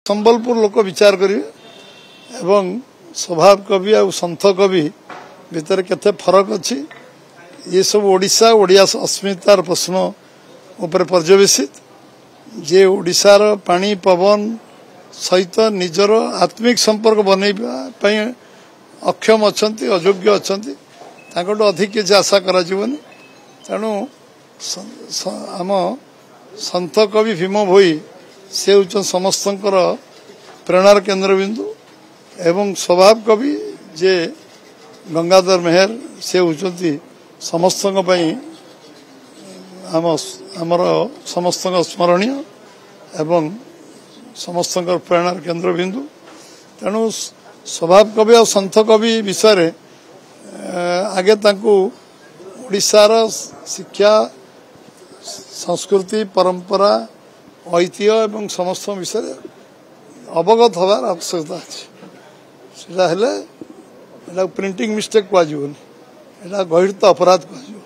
संबलपुर लोक विचार करेंगे एवं स्वभाव कवि आ सन्थ कवि भितर केते फरक अच्छी ये सब ओडिशा ओडिया अस्मितार प्रश्न उपर पर्यवेसित जे ओडिशार पानी पवन सहित निजर आत्मिक संपर्क बनैबा अक्षम अछंती अयोग्य अछंती तांकटो अधिक किसी आशा करा जीवनी तेणु आम सन्थ कवि भीम भोई से हूँ समस्तंकर प्रेरणार केन्द्रबिंदु एवं स्वभाव कवि जे गंगाधर मेहर से होती समस्त आमर समस्त स्मरणीय एवं समस्त प्रेरणार केन्द्रबिंदु तेणु स्वभाव कवि और सन्थ कवि विषय आगे ओडिशार शिक्षा संस्कृति परंपरा ऐतिह्य एवं समस्त विषय अवगत हबार आवश्यकता अच्छे प्रिंटिंग मिस्टेक कह गहित अपराध कह